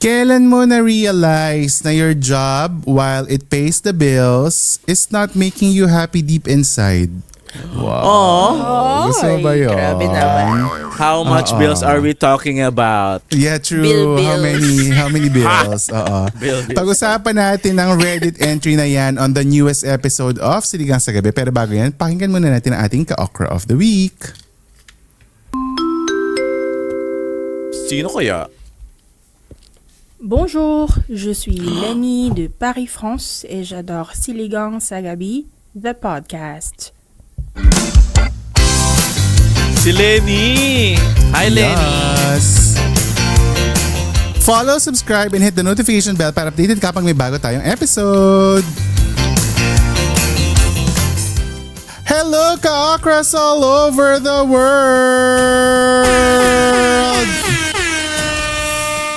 Kailan mo na-realize na your job, while it pays the bills, is not making you happy deep inside? Wow. Gusto mo ba yun? Grabe naman. How much bills are we talking about? Yeah, true. Bills. How many bills? Oo. Bills. Pag-usapan natin ang Reddit entry na yan on the newest episode of Siligang sa Gabi. Pero bago yan, pakinggan muna natin ang ating ka-okra of the week. Sino kaya? Bonjour, je suis Lenny de Paris, France et j'adore Siligang sa Gabi, the podcast. Si Lenny! Hi, Lenny! Yes. Follow, subscribe, and hit the notification bell para updated kapag may bago tayong episode. Hello, ka-okras all over the world!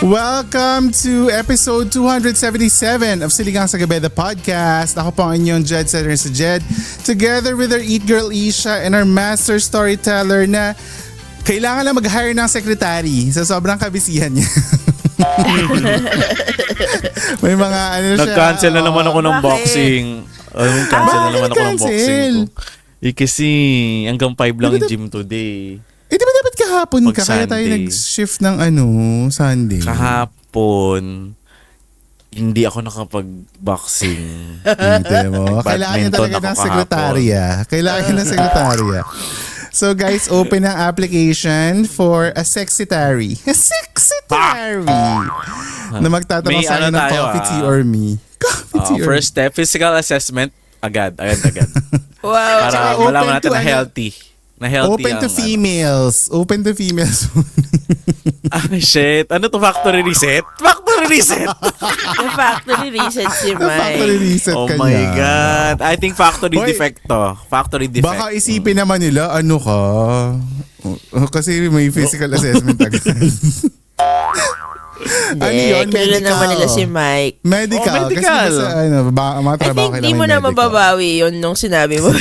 Welcome to episode 277 of Siligang sa Gabi, the podcast. Ako po ang inyong Jed Setter sa Jed. Together with our Eat Girl Isha and our master storyteller na kailangan lang mag-hire ng secretary sa sobrang kabisihan niya. May mga ano siya. Nag-cancel na naman ako ng boxing. Nag-cancel na naman ako ng boxing ko. Kasi hanggang 5 lang yung gym today. Eh, di ba dapat kahapon Pag ka? Kaya tayo Sunday. nag-shift ng Sunday. Kahapon, hindi ako nakapag-boxing. Tignan mo. Kailangan niya Badminton talaga ng ako sekretarya. Kailangan niya ng sekretarya. So guys, open ang application for a sexitary. A sexitary! Na magtatanong May sa akin ng tayo, coffee tea or me. Coffee tea or First step, physical assessment. Agad. Wow. Para open malaman natin to na healthy. Na healthy Open to ang, females. Open to females. Shit. Ano to? Factory reset? Factory reset! Yung factory reset si Factory Mike. reset Oh ka my niya. God. I think factory Hoy, defect to. Factory defect. Baka isipin naman nila, ano ka? Kasi may physical assessment agad. Ano yun? Kailan Medical. naman nila si Mike. Medical. Oh, Kasi medical. mga I trabaho think di mo na mababawi yun nung sinabi mo.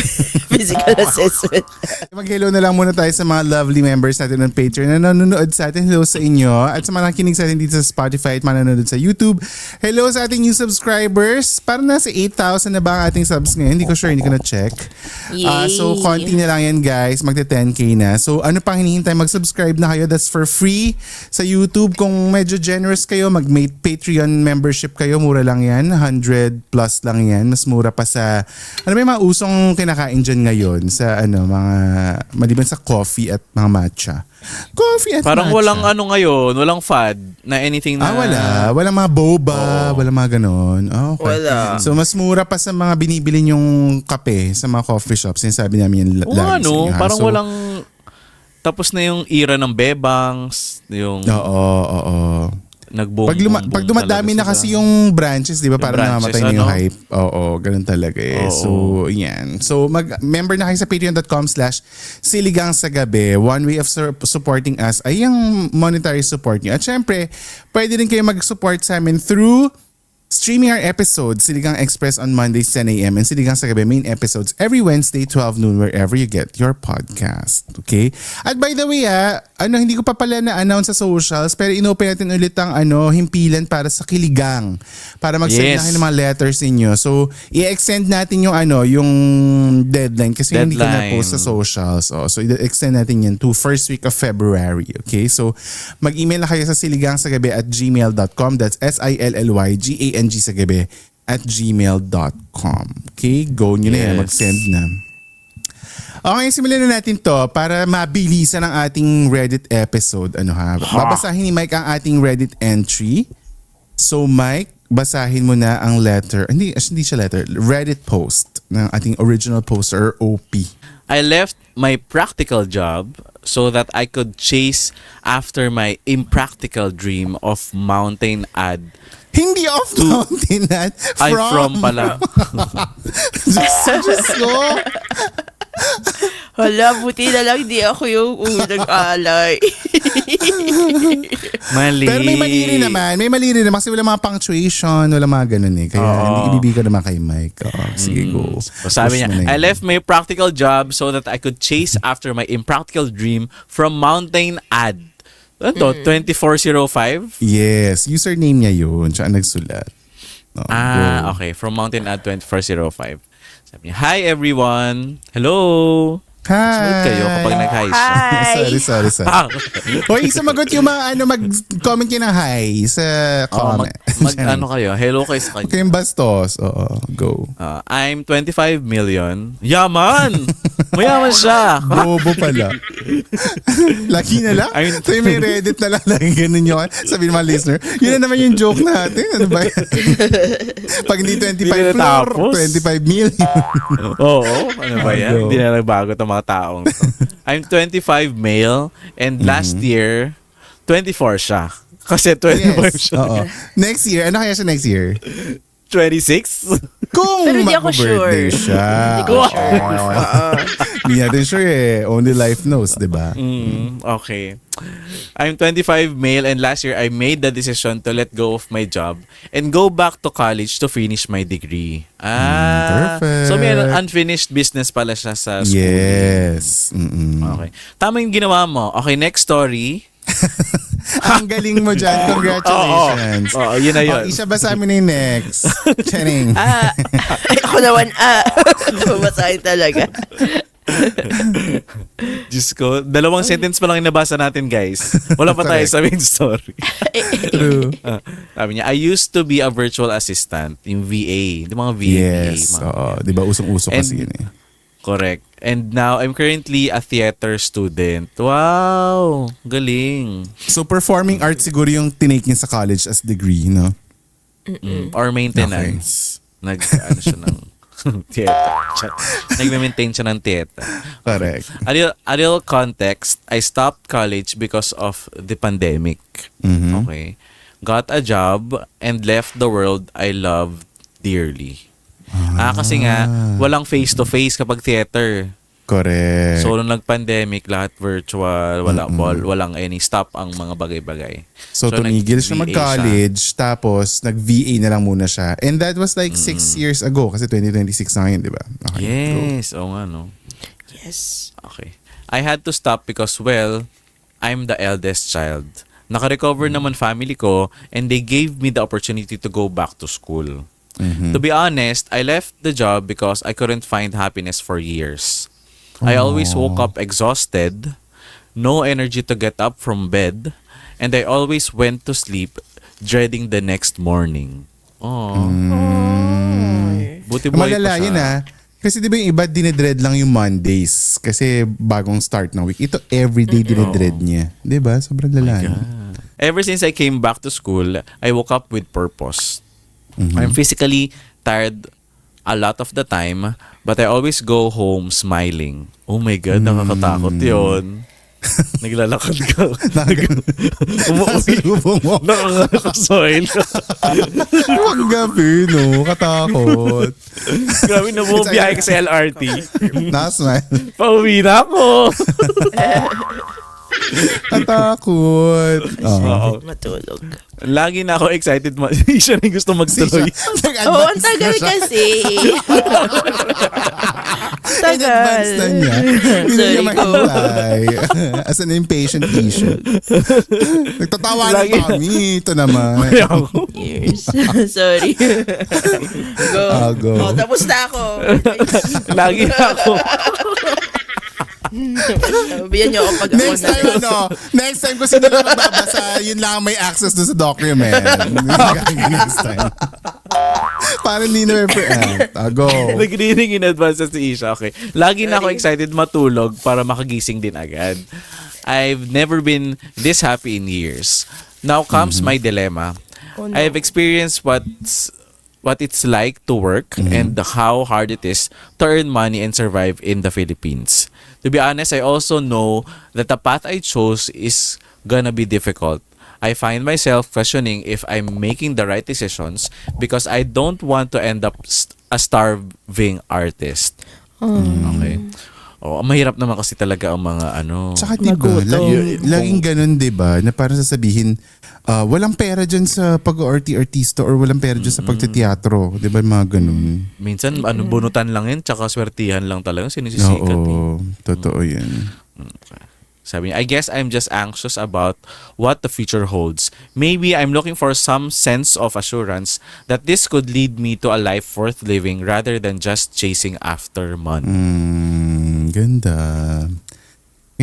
Physical assessment. Mag-hello na lang muna tayo sa mga lovely members natin ng Patreon na nanonood sa atin. Hello sa inyo. At sa mga nakikinig sa atin dito sa Spotify at manonood sa YouTube. Hello sa ating new subscribers. Parang nasa 8,000 na ba ang ating subs ngayon? Hindi ko sure, hindi ko na-check. Yay. So, konti na lang yan guys. Magte-10K na. So, ano pang hinihintay? Mag-subscribe na kayo. That's for free sa YouTube. Kung medyo generous kayo, mag-made Patreon membership kayo. Mura lang yan. 100 plus lang yan. Mas mura pa sa... Ano ba yung mga usong kinakain dyan ngayon sa mga maliban sa coffee at mga matcha. Coffee at Parang matcha. walang ngayon, walang fad na anything na... Wala. Walang mga boba, walang mga ganon. Okay. Wala. So, mas mura pa sa mga binibili yung kape sa mga coffee shops. Sinasabi namin yung lagi sa inyo, ha? Parang So, walang... Tapos na yung era ng bebangs, yung Oo. nagboom. Pag dumadami na kasi yung branches, di ba? Yung Parang branches, namamatay na yung ano? hype. Oo, ganun talaga eh. Oo. So, yan. So, member na kayo sa patreon.com/siligang sa gabi. One way of supporting us ay yung monetary support nyo. At syempre, pwede rin kayo mag-support sa amin through streaming our episodes, Siligang Express on Mondays 10 a.m. and Siligang sa Gabi main episodes every Wednesday 12 noon wherever you get your podcast. Okay? At by the way, hindi ko pa pala na-announce sa socials pero inopen natin ulit ang himpilan para sa Kiligang. Para mag-send na kayo ng mga letters inyo. So, i-extend natin yung yung deadline kasi hindi ko na-post sa socials. So, i-extend natin yan to first week of February. Okay? So, mag-email na kayo sa siligangsagabi@gmail.com. That's SILLYGANG sa gabi @gmail.com. Okay? Go nyo na yan. Yes. Mag-send na. Okay, simulan na natin to para mabilisan ang ating Reddit episode. Babasahin ni Mike ang ating Reddit entry. So Mike, basahin mo na ang letter. Hindi siya letter. Reddit post ng ating original poster, OP. I left my practical job so that I could chase after my impractical dream of mountain ad. Hindi off mountain at Ay, from pala. Diyos ko. Hala, buti na lang di ako yung unang alay. Mali. Pero may mali rin naman. May mali rin naman kasi wala mga punctuation, wala mga ganun eh. Kaya hindi ibibigay naman kay Mike. Sige, go. So sabi Push mo niya, na I yun. left my practical job so that I could chase after my impractical dream from mountain ad. Ano to? 2405? Yes, username niya yun. Siya ang nagsulat. Oh, go. Okay. From Mountain Ad 2405. Sabi niya, hi everyone! Hello! Smooth kayo kapag nag-hi siya. Hi! Sorry. Hoy, sumagot yung mga mag-comment kayo ng hi sa comment. Ano kayo? Hello kayo sa kanya. Okay, yung bastos. Oo, go. I'm 25 million. Yaman! Mayaman siya. Bobo pala. Lagi na lang. So yung may Reddit na lang lagi ganun yun. Sabi ng mga listener, yun na naman yung joke natin. Ano ba yan? Pag hindi 25 floor, 25 million. Oo, ano ba yan? Go. Hindi na nagbago itong mga taong to. I'm 25 male and last year, 24 siya. Kasi 25 siya. Oo. Next year, ano kaya siya next year? 26? Kung Pero di ako mag-birthday sure. siya. Hindi ko sure. Hindi natin sure eh. Only life knows, di ba? Okay. I'm 25 male and last year I made the decision to let go of my job and go back to college to finish my degree. Perfect. So may unfinished business pala siya sa school. Yes. Mm-mm. Okay. Tama yung ginawa mo. Okay, next story. Ang galing mo dyan. Congratulations. Oo, yun na yun. Isa ba sa amin yung next? Charing. Ay, ako naman, babasahin talaga. Diyos ko, 2 sentence pa lang yung nabasa natin, guys. Wala pa tayo sa main story. True. Sabi niya, I used to be a virtual assistant, yung VA. Yung mga VA. Yes. Oo. Di ba usong-uso kasi And- yun eh. Correct. And now, I'm currently a theater student. Wow! Galing. So performing arts siguro yung tinake niya sa college as degree, no? Or maintenance. Nag-ano siya ng theater. Nag-maintain siya ng theater. Correct. A little context, I stopped college because of the pandemic. Mhm. Okay. Got a job and left the world I loved dearly. Kasi nga, walang face-to-face kapag theater. Correct. So, nung nag-pandemic, lahat virtual, walang any stop ang mga bagay-bagay. So tumigil siya nag-VA mag-college, tapos nag-VA na lang muna siya. And that was like 6 years ago kasi 2026 na ngayon, di ba? Okay, go. Yes, oo nga, no? Yes. Okay. I had to stop because, well, I'm the eldest child. Naka-recover naman family ko and they gave me the opportunity to go back to school. To be honest, I left the job because I couldn't find happiness for years. I always woke up exhausted, no energy to get up from bed, and I always went to sleep dreading the next morning. Oh. Buti buhay Malala pa siya. yun Kasi di ba yung iba dinedread lang yung Mondays kasi bagong start ng week. Ito everyday dinedread niya. Di ba? Sobrang lala. Ever since I came back to school, I woke up with purpose. I'm physically tired a lot of the time, but I always go home smiling. Oh my God, nakakatakot yun. Naglalakad ka. Nakasalubong mo. Nakakasoil. Huwag gabi, no? Katakot. Grabe na mo, biyahe ka sa LRT. Nakasmile. Pauwi na ako. Katakot. Oo. Matulog. Lagi na ako excited. Siya rin gusto magtuloy. Oo, ang tagal kasi. In advance na niya. Hindi Sorry niya ko. mahintay. As an impatient patient. Nagtatawa na Lagi- kami. Ito naman. Years. Sorry. Go. Go. Oh, tapos na ako. Lagi na ako. Sabihan niyo ako pag ako Next time, next time kung sino lang magbabasa, yun lang may access doon sa document. Next time. Para hindi na represent. Go. Nag-reading in advance sa si Isha. Okay. Lagi na ako excited matulog para makagising din agad. I've never been this happy in years. Now comes my dilemma. Oh, no. I've experienced what it's like to work and how hard it is to earn money and survive in the Philippines. To be honest, I also know that the path I chose is gonna be difficult. I find myself questioning if I'm making the right decisions because I don't want to end up a starving artist. Okay. Oh, mahirap naman kasi talaga ang mga Tsaka diba, laging ganun diba, na parang sasabihin, walang pera dyan sa pag-artista or walang pera dyan sa pagtiteatro. Diba, mga ganun. minsan bunutan lang yan tsaka swertihan lang talaga sinisikat. Oo, totoo yan. Sabi niya, I guess I'm just anxious about what the future holds. Maybe I'm looking for some sense of assurance that this could lead me to a life worth living rather than just chasing after money. Ganda.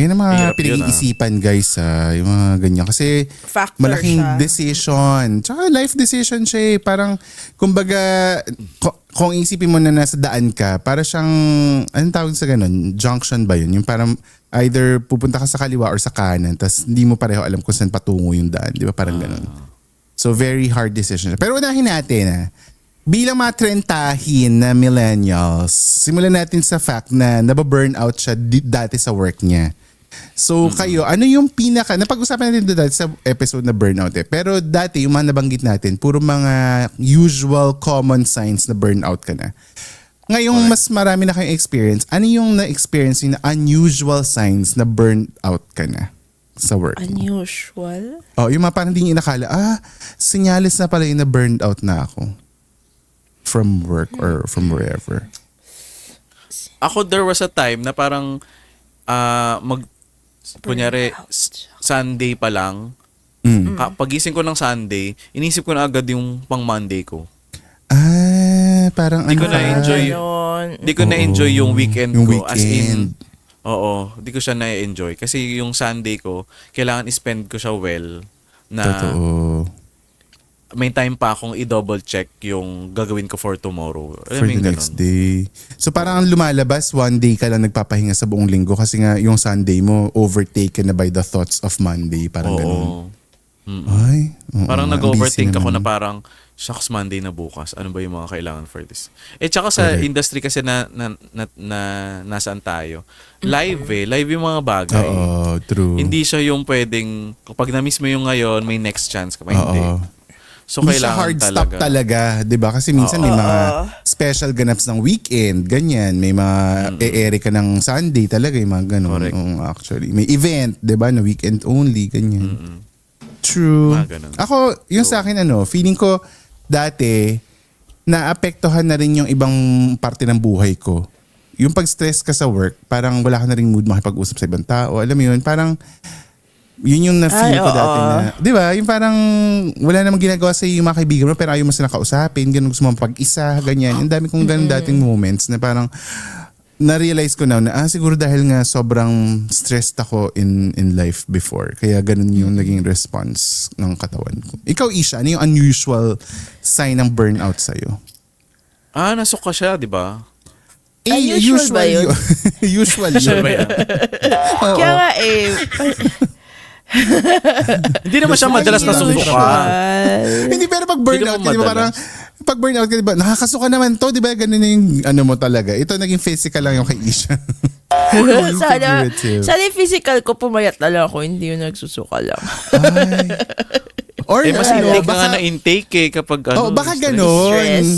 Yan ang mga Hirap yun, pinag-iisipan guys, yung mga ganyan. Kasi Factor malaking siya. decision. Tsaka life decision siya eh. Parang, kumbaga, kung isipin mo na nasa daan ka, para siyang, anong tawag sa ganun? Junction ba yun? Yung parang either pupunta ka sa kaliwa or sa kanan, tapos hindi mo pareho alam kung saan patungo yung daan. Di ba? Parang ganun. So, very hard decision. Pero unahin natin bilang mga trentahin na millennials, simulan natin sa fact na nababurnout siya dati sa work niya. So kayo, ano yung napag-usapan natin dati sa episode na burnout pero dati yung mga nabanggit natin, puro mga usual common signs na burnout ka na. Ngayong mas marami na kayong experience, ano yung na-experience yung unusual signs na burnout ka na sa work mo? Unusual? Yung mga parang hindi nyo inakala, sinyalis na pala yung na burned out na ako from work or from wherever. Ako, there was a time na parang kunyari, Sunday pa lang, pagising ko ng Sunday, inisip ko na agad yung pang Monday ko. Parang Di ko na-enjoy. Ganon. Di ko na-enjoy yung weekend Yung ko. As in, weekend. di ko siya na-enjoy. Kasi yung Sunday ko, kailangan i-spend ko siya well. Na Totoo. may time pa akong i-double check yung gagawin ko for tomorrow. For the next day. So parang ang lumalabas, one day ka lang nagpapahinga sa buong linggo kasi nga yung Sunday mo overtaken na by the thoughts of Monday. Parang ganun. Ay. Parang nga, nag-overthink busy ako naman. na parang, shucks, Monday na bukas. Ano ba yung mga kailangan for this? Tsaka sa Correct. industry kasi na nasaan tayo. Live yung mga bagay. Oo, true. Hindi siya yung pwedeng, kapag na-miss mo yung ngayon, may next chance ka pa. Hindi. So, Hindi siya kailangan hard stop talaga, 'di ba? Kasi minsan may mga special ganaps ng weekend, ganyan, may mga e-ere ka ng Sunday talaga, yung mga ganun. Correct. Actually, may event, 'di ba, na weekend only, ganyan. True. Mga ganun. Ako, yung sa akin feeling ko dati naapektuhan na rin yung ibang parte ng buhay ko. Yung pag-stress ka sa work, parang wala ka na rin mood makipag-usap sa ibang tao. Alam mo yun, parang yun yung na-feel ko dati na, di ba? Yung parang wala namang ginagawa sa yung mga kaibigan mo pero ayaw mo sila kausapin, ganun gusto mo pag-isa, ganyan. Ang dami kong ganun dating moments na parang na-realize ko na siguro dahil nga sobrang stressed ako in life before. Kaya ganun yung naging response ng katawan ko. Ikaw, Isha, ano yung unusual sign ng burnout sa'yo? Nasok ka siya, di ba? Unusual ba yun? Usual Sure yun. ba yan? Kaya nga Hindi naman siya madalas nasusuka. Hindi, pero pag burnout Hindi ka, di ba naman parang, pag burnout ka, di ba, nakakasuka naman to, di ba, ganun na yung ano mo talaga. Ito naging physical lang yung kay Isha. sana yung physical ko pumayat na lang ako, hindi yung nagsusuka lang. Or Mas intake ka nga na intake kapag baka stress. ganun. Stress.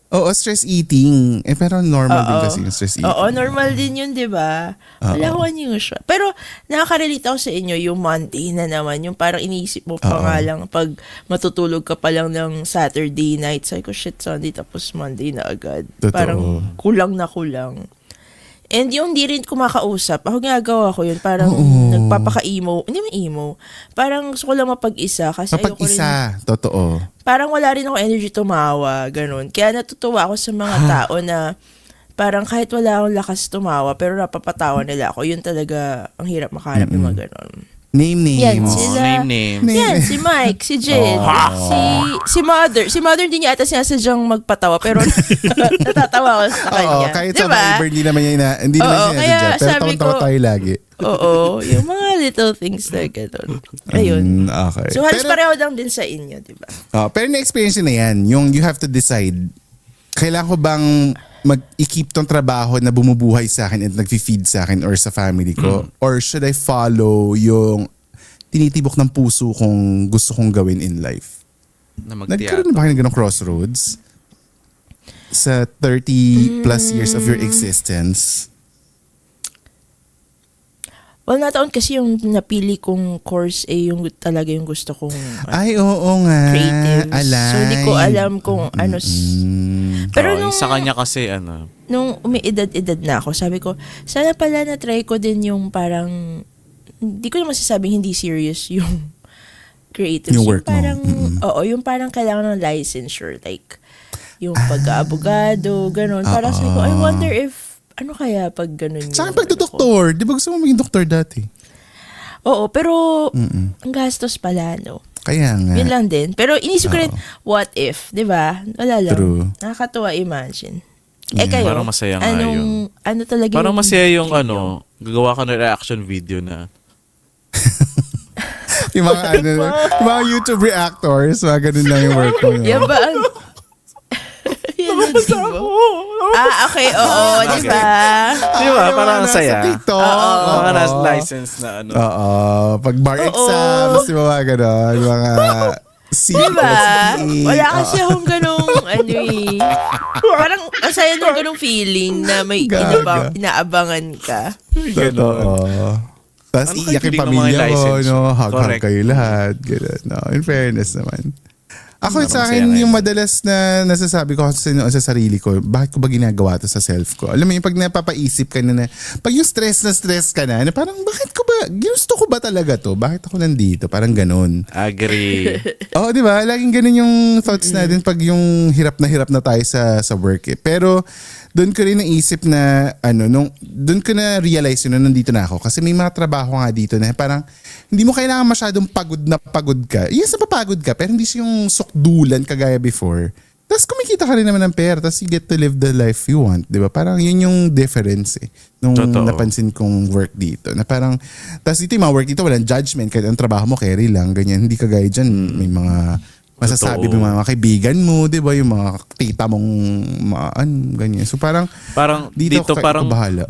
Oo, stress eating. Pero normal din kasi yung stress eating. Oo, normal din yun, di ba? Wala ko unusual. Pero nakaka-relate ako sa inyo yung Monday na naman. Yung parang iniisip mo pa nga lang pag matutulog ka pa lang ng Saturday night. Sabi ko, shit, Sunday tapos Monday na agad. Totoo. Parang kulang na kulang. And yung di rin kumakausap, ako ginagawa ko yun, parang nagpapaka-emo. Hindi man emo. Parang gusto ko lang mapag-isa kasi ayoko rin. Mapag-isa, totoo. Parang wala rin ako energy tumawa, ganun. Kaya natutuwa ako sa mga tao na parang kahit wala akong lakas tumawa, pero napapatawa nila ako. Yun talaga, ang hirap makahanap yung mga ganun. Name. Yan, Oh, sila. name. Yan, si Mike, si Jed, si Mother. Si Mother din niya ata sinasadyang magpatawa, pero natatawa ako sa kanya. Oo, kahit diba? sa Viber, hindi naman hindi naman Oo, siya kaya pero sabi tawa-tawa ko- tayo lagi. Oo, yung mga little things na gano'n. Ayun. Okay. So halos pareho lang din sa inyo, di ba? Pero na-experience na yan, yung you have to decide, kailangan ko bang i-keep tong trabaho na bumubuhay sa akin at nag-feed sa akin or sa family ko? Or should I follow yung tinitibok ng puso kong gusto kong gawin in life? Na Nagkaroon na ba kayo ng ganong crossroads? Sa 30 plus years of your existence? Well, nataon kasi yung napili kong course yung talaga yung gusto kong Ay, oo nga. creatives. Aligned. So, di ko alam kung ano. Pero Oo, nung, sa kanya kasi nung umiidad-edad na ako, sabi ko, sana pala na-try ko din yung parang hindi ko naman sasabing hindi serious yung creators. Yung work mo. parang, oo, yung parang kailangan ng licensure, like, yung pagka-abogado, ganun. Parang sabi ko, I wonder if, ano kaya pag ganun yung... Saka pagdodoktor, di ba gusto mo maging doktor dati? Oo, pero, ang gastos pala, no? Kaya nga. Yun lang din. Pero inisip ko rin, what if, di ba? Wala lang. True. Nakakatuwa imagine. Kayo, Parang masaya nga yun. ano talaga Parang yung masaya yung dream nyo? gagawa ka ng reaction video na Yung mga, yung mga YouTube reactors, mga ganun lang yung work mo. Yan ba ang... Yan ang dream mo? Okay, oo, di ba? di ba? Parang ang Sa saya. TikTok. Mga nasa license na ano. Oo. Pag bar exams, di ba mga ganun? Mga Diba? Wala kasi akong ganong, parang ang saya ng ganong feeling na may Gaga. inaabangan ka. Totoo. Tapos Ano iiyak kayo yung feeling ng mga pamilya mo, license? no? Hug-hug Correct. kayo lahat. Ganun, no? In fairness naman. Ako Parang sa masaya akin, nga yung yun. madalas na nasasabi ko sa sarili ko, bakit ko ba ginagawa to sa self ko? Alam mo yung pag napapaisip ka na, pag yung stress ka na parang bakit ko ba, gusto ko ba talaga to? Bakit ako nandito? Parang ganun. Agree. Oo, di ba? Laging ganun yung thoughts natin pag yung hirap na tayo sa work eh. Pero doon ko rin naisip na doon ko na realize yun na nandito na ako kasi may mga trabaho nga dito na parang hindi mo kailangan masyadong pagod ka. Yes, napapagod ka pero hindi siya yung sukdulan kagaya before. Tapos kumikita ka rin naman ng pera tapos you get to live the life you want, di ba? Parang yun yung difference eh nung Totoo. napansin kong work dito. Na parang, tapos dito yung mga work dito walang judgment kahit ang trabaho mo carry lang, ganyan. Hindi kagaya dyan, may mga masasabi Totoo. ng mga kaibigan mo, di ba? Yung mga tita mong ganyan. So parang Dito ako parang bahala.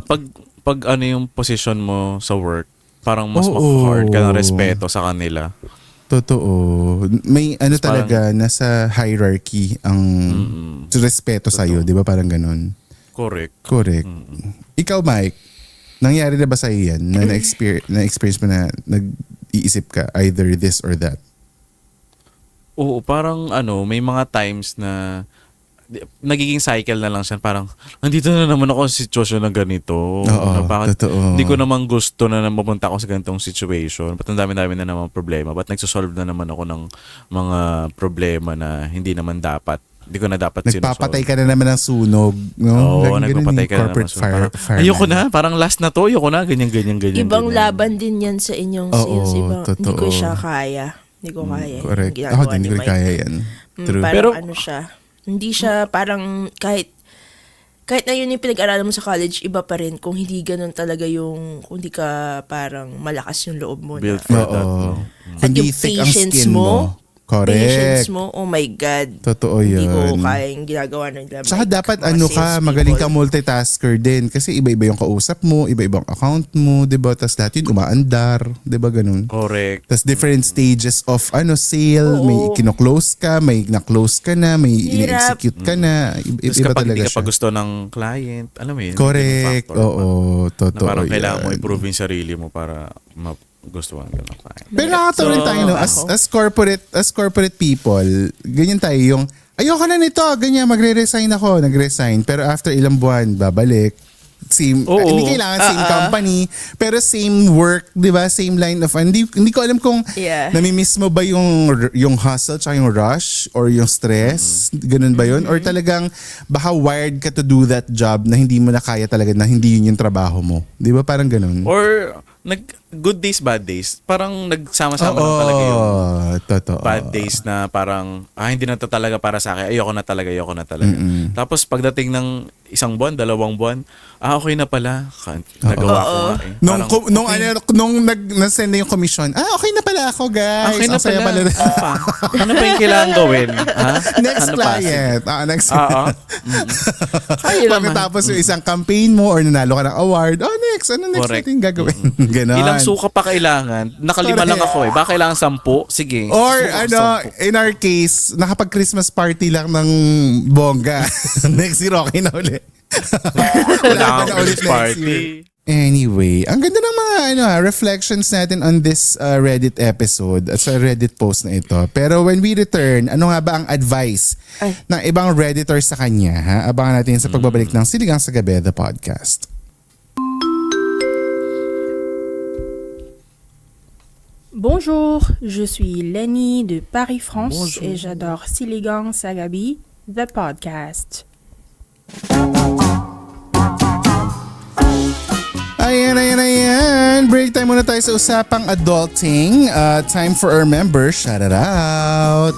pag ano yung position mo sa work, parang mas Oo. maka-hard ka ng respeto sa kanila. Totoo. May Parang- talaga, nasa hierarchy ang respeto sa'yo, di ba? Parang ganun. Correct. Correct. Ikaw, Mike, nangyari na ba sa'yo yan? Na na-experience mo na nag-iisip ka either this or that? Oo, parang may mga times na nagiging cycle na lang siya. Parang, nandito na naman ako sa sitwasyon na ganito. Oo, Bakit totoo. hindi ko naman gusto na mapunta ako sa ganitong situation. Ba't ang dami-dami na naman problema? Ba't nagsosolve na naman ako ng mga problema na hindi naman dapat? Hindi ko na dapat Nagpapatay ka na naman ng sunog. No? Oo, Laging ganun nagpapatay yung ka na naman. corporate So, parang, ayoko na. Parang last na to. Ayoko na. Ganyan. Ibang ganyan. laban din yan sa inyong Oo, sales. Hindi ko totoo. siya kaya. Hindi ko kaya. Correct. Yung Ako ginagawa din, ni hindi ko rin Mike. kaya yan. True. Parang Pero- ano siya. Hindi siya parang kahit na yun yung pinag-aralan mo sa college, iba pa rin kung hindi ganun talaga kung hindi ka parang malakas yung loob mo. Built Na, for Oo. that. At Kundi yung thick ang patience skin mo. Correct. Patience mo, oh my God. Totoo Hindi yun. ko kaya yung ginagawa ng Mike. Tsaka dapat Mga salespeople. magaling ka multitasker din. Kasi iba-iba yung kausap mo, iba-ibang account mo, di ba? Tapos lahat yun umaandar, di ba ganun? Correct. Tapos different stages of sale, Oo. may kino-close ka, may na-close ka na, may Hirap. ine-execute ka na. Tapos Iba kapag talaga hindi ka pa siya. gusto ng client, alam mo yun. Correct. yung factor Oo, na totoo parang kailangan mo yan. i-prove yung sarili mo para magustuhan ka ng client. Pero nakakatawa rin So, tayo, no? As corporate people, ganyan tayo yung, ayoko na nito, ganyan, magre-resign ako, nag-resign. Pero after ilang buwan, babalik. Same, Oo. hindi kailangan same company, pero same work, di ba? Same line of, hindi ko alam kung Yeah. namimiss mo ba yung hustle tsaka yung rush or yung stress, ganun ba yun? Or talagang baka wired ka to do that job na hindi mo na kaya talaga, na hindi yun yung trabaho mo. Di ba? Parang ganun. Or good days, bad days. Parang nagsama-sama lang talaga yung totoo. bad days na parang, hindi na to talaga para sa akin. Ayoko na talaga. Tapos pagdating ng isang buwan, 2 buwan, okay na pala. Nagawa ko nga eh. Nung nag-send na yung commission, okay na pala ako, guys. Okay na Ang saya pala. Ano pa? Ano pa yung kailangan gawin? Ha? Next Ano pa? client. Next. Oo. Kaya naman. Pagkatapos yung isang campaign mo or nanalo ka ng award, next. Ano next Correct. natin gagawin? Ganon. Ilang suka pa kailangan? Nakalima lang ako eh. Baka kailangan 10? Sige. Or Suka ko 10. in our case, nakapag-Christmas party lang ng bongga. Next year, okay na ulit. Wala pa akong Christmas party. Anyway, ang ganda ng mga reflections natin on this Reddit episode at sa Reddit post na ito. Pero when we return, ano nga ba ang advice ng ibang Redditors sa kanya? Ha? Abangan natin sa pagbabalik ng Siligang sa Gabi, the podcast. Bonjour, je suis Lenny de Paris, France Bonjour. et j'adore Siligang Sagabi, the podcast. Ayan. Break time muna tayo sa usapang adulting. Time for our members. Shout it out.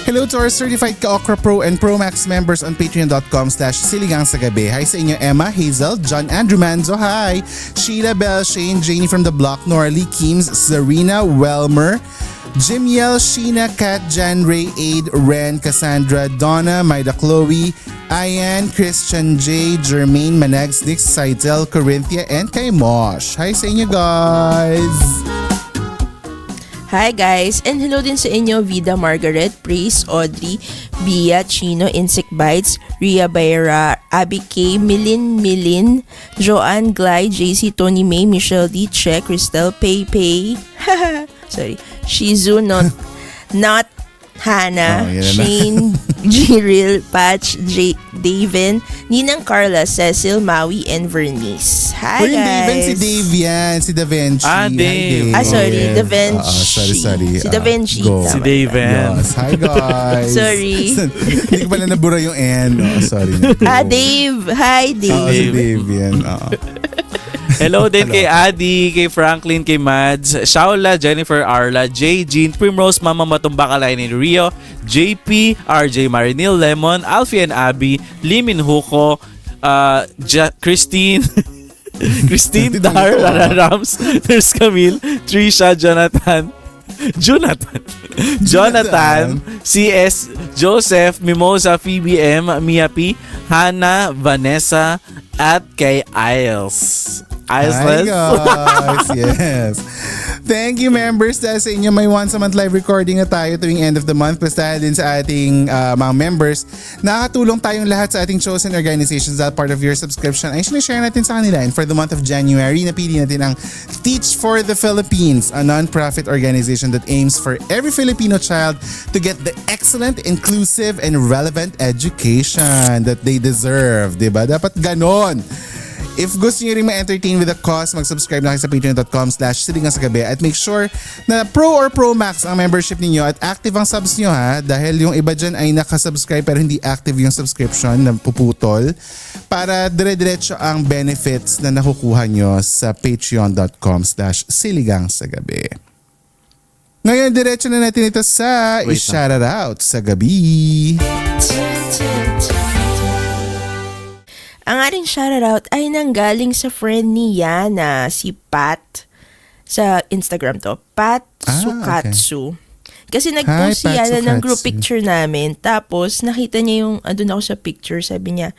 Hello to our certified Ka-Okra Pro and Pro Max members on patreon.com/siligang sa gabi. Hi sa inyo Emma, Hazel, John Andrew Manzo, hi. Sheila, Bell, Shane, Janie from the block, Norly, Keems, Zarina, Welmer, Jimiel, Sheena, Kat, Jan, Ray, Aid, Ren, Cassandra, Donna, Maida, Chloe, Ayan, Christian J, Jermaine, Manags, Dix, Saitel, Corinthia, and kay Mosh. Hi sa inyo guys! Hi guys, and hello din sa inyo Vida, Margaret, Praise, Audrey, Bia, Chino, Insect Bites, Ria Bayra, Abby K, Milin, Joanne, Glide, JC, Tony May, Michelle D, Che, Cristel, Pei, sorry, Shizu, not Hannah, Oh, yan na. Shane, Jiril, Patch, Daven, Ninang Carla, Cecil, Maui, and Vernice. Hi Uy, guys! Daven, si Dave yan. Si Da Vinci. Ah, Dave. Ah, sorry, Da Vinci. Sorry. Si Da Vinci. Go. Si Tama. Daven. Yes. Hi guys. Sorry. Hindi ko pala nabura yung N. Sorry. Dave! Hi, Dave! Si Dave yan. Hello din kay Adi, kay Franklin, kay Mads, Shaula, Jennifer, Arla, Jay, Jean, Primrose, Mama Matumbakalay ni Rio, JP, RJ Marinil, Lemon, Alfie and Abby, Limin Huko, Christine, Christine, Dar, Rara Rams, there's Camille, Trisha, Jonathan, CS, Joseph, Mimosa, Phoebe M, Mia P, Hannah, Vanessa, at kay Isles. Hi Isles. guys. Yes. Thank you members dahil sa inyo may once a month live recording na tayo tuwing end of the month. Plus dahil din sa ating mga members, nakakatulong tayong lahat sa ating chosen organizations that part of your subscription ay sinishare natin sa kanila. And for the month of January, napili natin ang Teach for the Philippines, a non-profit organization that aims for every Filipino child to get the excellent, inclusive, and relevant education that they deserve. Diba? Dapat ganon. If gusto niyo rin ma-entertain with a cause, mag-subscribe na kayo sa patreon.com/siligang sa gabi at make sure na Pro or Pro Max ang membership ninyo at active ang subs nyo ha, dahil yung iba dyan ay nakasubscribe pero hindi active yung subscription na puputol para dire-diretso ang benefits na nakukuha nyo sa patreon.com/siligang sa gabi. Ngayon, diretso na natin ito sa Wait i-shout out sa gabi. Ang ating shoutout ay nanggaling sa friend ni Yana, si Pat. Sa Instagram to, Pat Sukatsu. Kasi nag-post si Hi, Pat Yana ng group Sukatsu. picture namin. Tapos nakita niya yung, andun ako sa picture, sabi niya,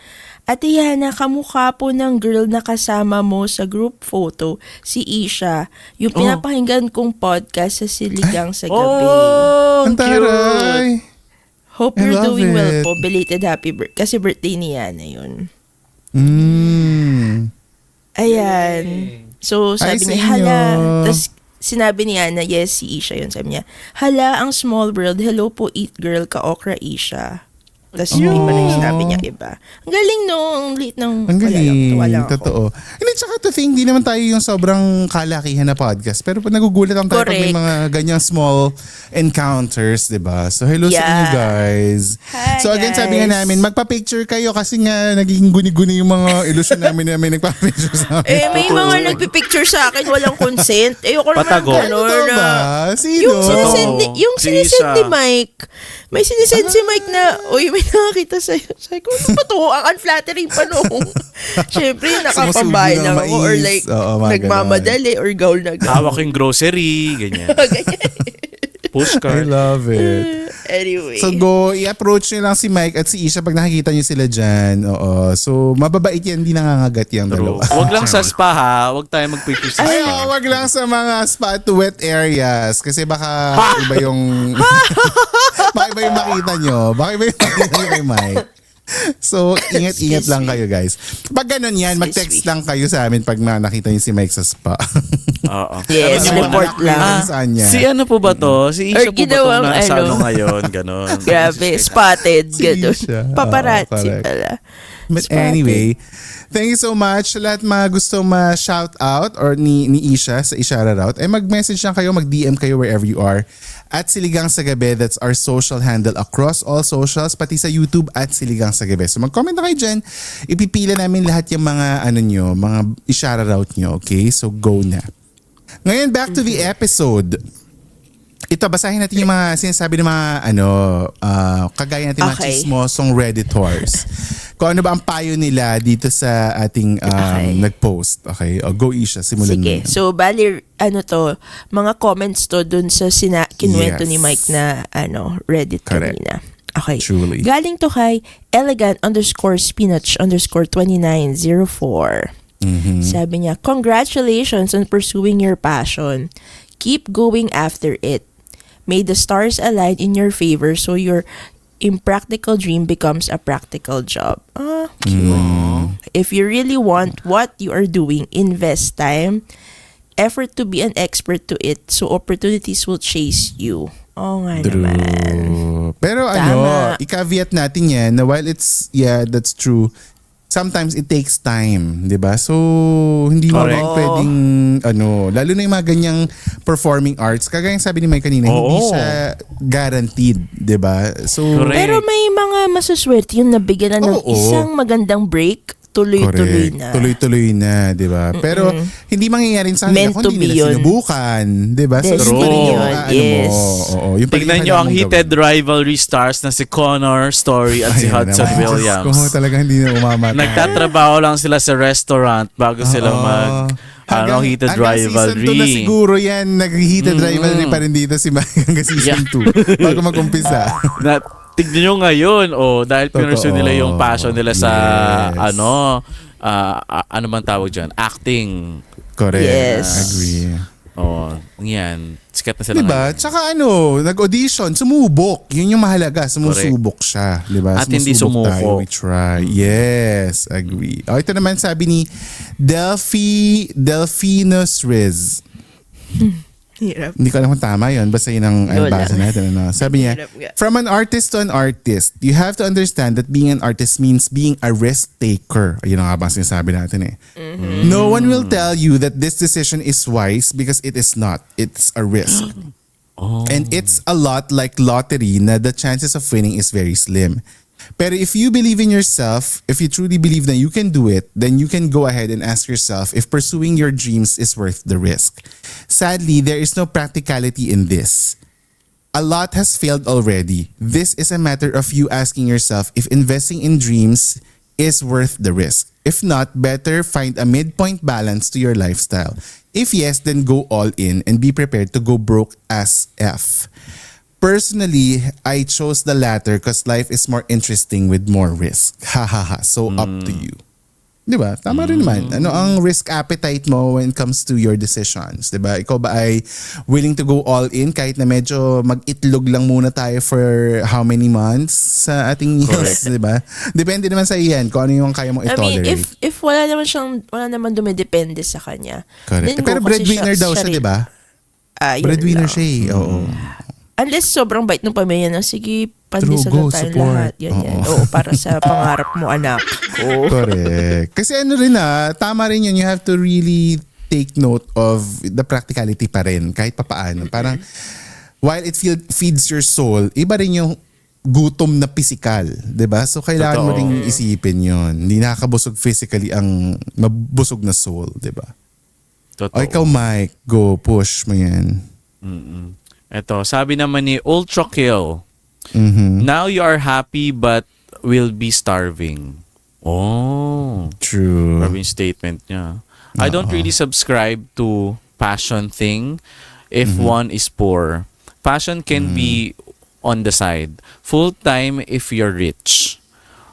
Ate Yana, kamukha po ng girl na kasama mo sa group photo, si Isha. Yung pinapakinggan kong podcast sa Siligang sa Gabi. Oh, Ang cute. taray! Hope I you're love doing well it. po. Belated happy birthday. Kasi birthday ni Yana yun. Ayan. So, sabi Ay, sa niya, inyo. hala. Tapos, sinabi niya na, yes, si Isha yun. Sabi niya, hala, ang small world. Hello po, eat girl, ka-okra Isha. Tapos, iba na yung sinabi niya iba. Ang galing no, ang late ng... Ang galing, Tuwa lang ako. totoo. Hindi, tsaka to think, hindi naman tayo yung sobrang kalakihan na podcast. Pero nagugulat lang tayo pag may Correct. mga ganyang small encounters, di ba? So, hello sa Yeah. inyo guys. Hi, So, again, sabi nga guys. namin, magpa-picture kayo kasi nga naging guni-guni yung mga illusion namin na may nagpa-picture sa amin. May mga nagpipicture sa akin, walang consent. Ayoko naman Patago. gano'n Totoo na... ba? Sino? Yung sinisend, Totoo. yung Si sinisend Isha. ni Mike. May sinisend si Mike na, uy, may nakakita sa'yo. Sabi ko, ano ba to? Ang unflattering pa noong. Siyempre, nakapambahay Sumusubo ng lang ako. Or mais. like, Oo, mga nagmamadali or gaul na gaul. Hawak yung grocery, ganyan. Push I cart. love it. Anyway. So go, i-approach nyo lang si Mike at si Isha pag nakikita nyo sila dyan. Oo. So mababait yan, hindi nangangagat yung True. dalawa. Wag lang sa spa ha. Wag tayo mag-picture sa Ay, spa. wag lang sa mga spot to wet areas kasi baka iba yung baka iba yung makita nyo. Baka iba yung makita nyo kay Mike. So, ingat-ingat Excuse lang me. kayo guys. Pag ganun yan, Excuse mag-text me. lang kayo sa amin pag nakita nyo si Mike sa spa. Oo. Yes, Alam niyo ba, report lang. Saan niya? Si ano po ba to? Si Isha Or po ba to ginawang na sa ano? ano ngayon? Ganon. Grabe, spotted. Si Ganun. Isha. Paparazzi Oo, correct. pala. But Spotted. anyway, thank you so much sa lahat mga gusto ma-shout out or ni Isha sa i-shoutout ay mag-message lang kayo, mag-DM kayo wherever you are at Siligang sa Gabi. That's our social handle across all socials, pati sa YouTube at Siligang sa Gabi. So mag-comment na kayo dyan. Ipipila namin lahat yung mga mga i-shoutout nyo. Okay? So go na. Ngayon, back to the episode. Ito, basahin natin yung mga sinasabi ng mga kagaya natin mga Okay. chismosong Redditors. Kung ano ba ang payo nila dito sa ating Okay. nag-post. Okay? O, go Isha, simulan mo. Sige. yan. So, bali, mga comments to dun sa kinuwento Yes. ni Mike na, Reddit Correct. kanina. Okay. Truly. Galing to kay elegant_spinach_2904. Sabi niya, congratulations on pursuing your passion. Keep going after it. May the stars align in your favor so your impractical dream becomes a practical job. Cute. If you really want what you are doing, invest time, effort to be an expert to it so opportunities will chase you. Oo nga True. naman. Pero Tama. ika-caveat natin yan na while that's true, sometimes it takes time, 'di ba? So hindi mo Correct. rin pwedeng lalo na yung mga ganyang performing arts, kagaya ng sabi ni Mike kanina, hindi Oo. siya guaranteed, 'di ba? So Correct. Pero may mga masuswerte yung nabigyan na ng Oo. isang magandang break, tuloy-tuloy correct. na. Tuloy-tuloy na, 'di ba? Pero hindi mangyayari sa kanila Meant kung to hindi be nila yun. sinubukan, 'di ba? So Destiny yun pa rin yung, yun, yes. yung pa rin Tignan yung nyo ang kailangan mong heated gawin. rivalry stars na si Connor Story at si Ayun Hudson naman. Diyos Williams. ko, talaga hindi na umamatay. Nagtatrabaho lang sila sa restaurant bago sila heated hanggang season 2 na rivalry. siguro yan, nag-heated rivalry pa rin dito si Mike hanggang season 2 bago mag-umpisa. Na, tignan nyo ngayon, dahil Totoo. pinursue nila yung passion nila sa, Yes. ano man tawag dyan, acting. Correct. Yes. Agree. Yan. Sikat na sila Diba? ngayon. Tsaka nag-audition, sumubok. Yun yung mahalaga, sumusubok siya. Diba? At hindi Sumusubok tayo, sumuko. we try. Yes, agree. Ito naman sabi ni Delphinus Riz. Hirap. Hindi ko alam kung tama yun. Basta yun ang Yun basa lang. natin. Sabi niya, Hirap nga. from an artist to an artist, you have to understand that being an artist means being a risk taker. Yun ang nga bang sinasabi natin eh. No one will tell you that this decision is wise because it is not. It's a risk. And it's a lot like lottery na the chances of winning is very slim. Pero if you believe in yourself, if you truly believe that you can do it, then you can go ahead and ask yourself if pursuing your dreams is worth the risk. Sadly, there is no practicality in this. A lot has failed already. This is a matter of you asking yourself if investing in dreams is worth the risk. If not, better find a midpoint balance to your lifestyle. If yes, then go all in and be prepared to go broke as F. Personally, I chose the latter because life is more interesting with more risk. Ha ha ha. So up to you. Di ba? Tama rin naman. Ano ang risk appetite mo when it comes to your decisions? Di ba? Ikaw ba ay willing to go all in kahit na medyo mag-itlog lang muna tayo for how many months sa ating meals? Di ba? Depende naman sa iyan kung ano yung kaya mong I mean, i-tolerate. if wala naman dumidepende sa kanya. Correct. then Pero go kasi breadwinner daw siya, rin. di ba? Yun Breadwinner lang. siya eh. Oo. Unless sobrang bait ng pamilya na, sige, pandesal True, go, na tayo support. lahat. Ganyan. Oo. Oo, para sa pangarap mo, anak. Oo. Correct. Kasi tama rin yun. You have to really take note of the practicality pa rin kahit papaano. Parang while it feeds your soul, iba rin yung gutom na physical, 'di ba? So kailangan mo Totoo. ring isipin 'yon. Hindi nakakabusog physically ang mabusog na soul, 'di ba? O Totoo. ikaw Mike, go push mo 'yan. Ito, sabi naman ni Ultra Kill, Mhm. now you are happy but will be starving. Oh. True. Grabe yung statement niya. I don't really subscribe to passion thing if one is poor. Passion can be on the side. Full-time if you're rich.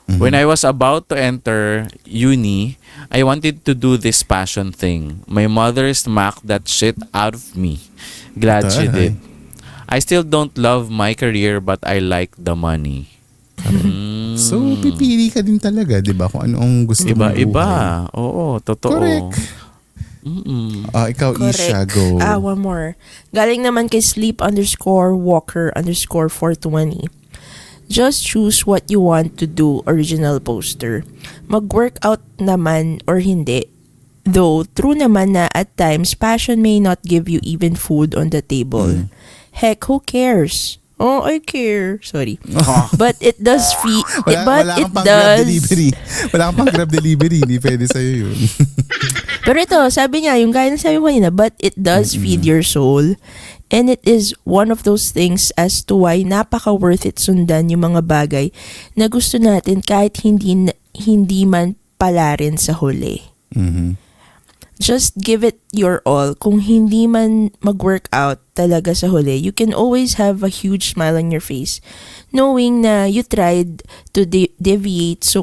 When I was about to enter uni, I wanted to do this passion thing. My mother smacked that shit out of me. Glad she Taray. did. I still don't love my career but I like the money. So pipili ka din talaga, 'di ba? Kung ano ang gusto mo. Iba-iba. Oo, totoo. Correct. Ikaw Isha, go. One more. Galing naman kay sleep_walker_420. Just choose what you want to do, original poster. Mag-workout naman or hindi. Though, true naman na at times, passion may not give you even food on the table. Heck, who cares? Oh, I care. Sorry. But it does feed... Wala kang pang grab delivery. Wala kang pang grab delivery. Hindi pwede sa'yo yun. Pero ito, sabi niya, yung gaya na sabi ko kanina, but it does feed your soul. And it is one of those things as to why napaka-worth it sundan yung mga bagay na gusto natin kahit hindi man pala rin sa huli. Just give it your all. Kung hindi man mag-workout talaga sa huli, you can always have a huge smile on your face knowing na you tried to deviate sa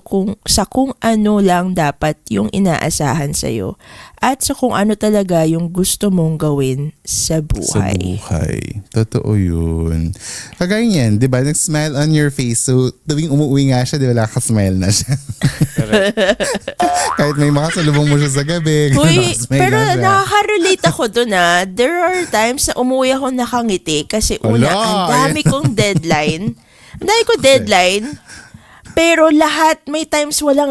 kung ano lang dapat yung inaasahan sa'yo at sa kung ano talaga yung gusto mong gawin sa buhay. Sa buhay. Totoo yun. Kagaya niyan, di ba? Nag-smile on your face. So, tuwing umuwi nga siya, di ba, nakasmile na siya. Kahit may makasalubong mo siya sa gabi, Uy, nakasmile pero na siya. nakaka-relate ako doon There are times na umuwi ako nakangiti kasi una, Ala, ang dami kong deadline. Ang dami ko deadline. Pero lahat, may times walang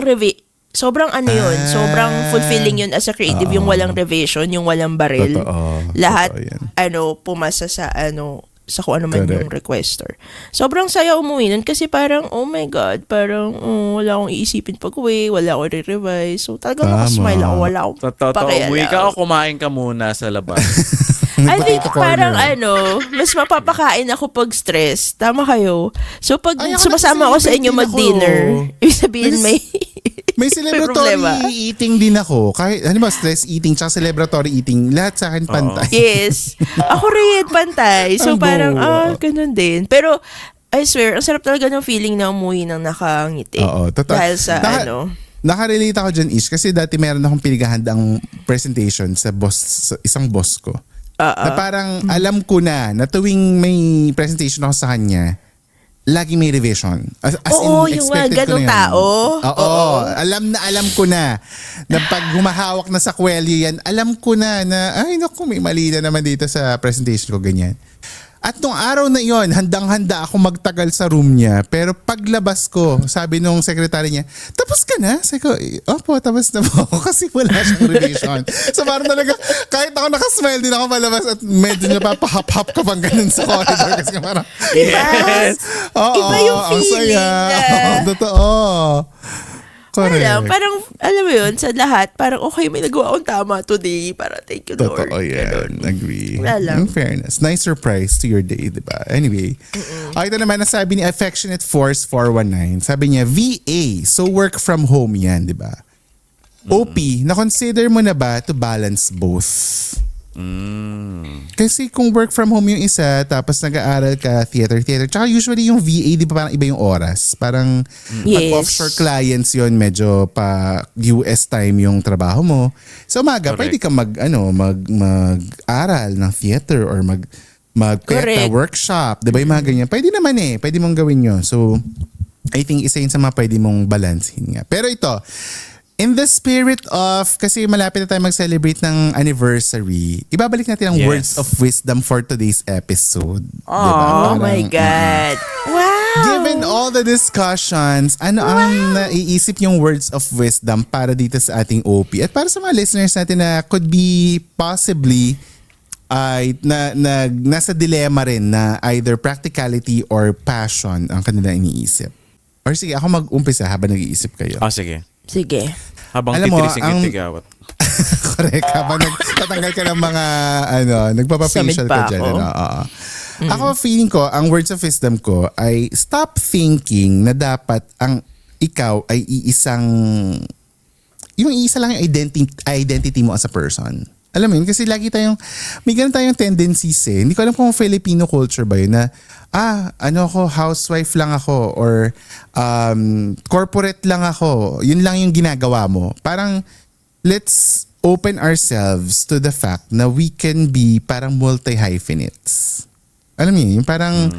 sobrang yun, sobrang fulfilling yun as a creative, yung walang revision, yung walang baril. Totoo. Lahat, Totoo yan. pumasa sa sa kung ano man Correct. yung requester. Sobrang saya umuwi nun kasi parang, oh my God, parang wala akong iisipin pag uwi, wala akong re-revise. So talagang Tama. nakasmile ako, wala akong Totoo, pakialam. umuwi ka o kumain ka muna sa labas. I think Nagpa-corner. parang mas mapapakain ako pag stress. Tama kayo. So pag Ay, ako sumasama ako sa inyo nag-celebrate mag-dinner, ibig sabihin may May celebratory problema. eating din ako. Kahit, stress eating tsaka celebratory eating, lahat sa akin pantay. Yes. Ako rin, pantay. So Ang parang, bowa. ganun din. Pero, I swear, ang sarap talaga ng feeling na umuwi ng nakangiti. Oo, totoo. Dahil sa Nakarelate ako dyan, Ish, kasi dati meron akong pinaghahandang presentation sa isang boss ko. Na parang alam ko na tuwing may presentation ako sa kanya, lagi may revision. As Oo, in, yung mga expected ko ganong na yun. tao. Oo. Alam ko na pag humahawak na sa kwelyo yan, alam ko na ay naku, may mali na naman dito sa presentation ko, ganyan. At nung araw na iyon, handang-handa ako magtagal sa room niya. Pero paglabas ko, sabi nung secretary niya, tapos ka na? Sabi ko, opo, tapos na po ako kasi wala siyang revision. So parang talaga, kahit ako nakasmile din ako palabas at medyo napapahap-hap ka pang ganun sa corridor. Kasi parang, Yes! oo, Iba yung ang feeling saya. na. Oo, totoo. Correct. Parang, alam mo yun, sa lahat, parang okay, may nagawa akong tama today. Para thank you, Lord. Totoo yan. Agree. Wala lang. In fairness. Nice surprise to your day, diba? Anyway. Ito naman, nasabi ni Affectionate Force 419. Sabi niya, VA. So work from home yan, diba? OP, na-consider mo na ba to balance both? Kasi kung work from home yung isa, tapos nag-aaral ka theater. Tsaka usually yung VA, di ba parang iba yung oras? Parang pag Yes. offshore clients yon medyo pa US time yung trabaho mo. So umaga, Correct. pwede ka mag-aral ng theater or mag-PETA Correct. workshop. Di ba yung mga ganyan? Pwede naman pwede mong gawin yun. So I think isa yun sa mga pwede mong balansin nga. Pero ito, in the spirit of, kasi malapit na tayo mag-celebrate ng anniversary, ibabalik natin ang Yes. words of wisdom for today's episode. Oh my God. Wow. Given all the discussions, ano ang naiisip yung words of wisdom para dito sa ating OP? At para sa mga listeners natin na could be possibly ay nasa dilemma rin na either practicality or passion ang kanila iniisip. Or sige, ako mag-umpisa habang nag-iisip kayo. Sige. Sige. Habang Alam mo, titirising tigawat. Correct. Habang nagtatanggal ka ng mga, nagpapafacial Samid pa ka dyan. ako. Ako, feeling ko, ang words of wisdom ko ay stop thinking na dapat ang ikaw ay yung isa lang yung identity mo as a person. Alam mo yun, kasi lagi may ganun tayong tendencies Hindi ko alam kung Filipino culture ba yun na, housewife lang ako or corporate lang ako. Yun lang yung ginagawa mo. Parang, let's open ourselves to the fact na we can be parang multi-hyphenates. Alam mo yun, yung parang,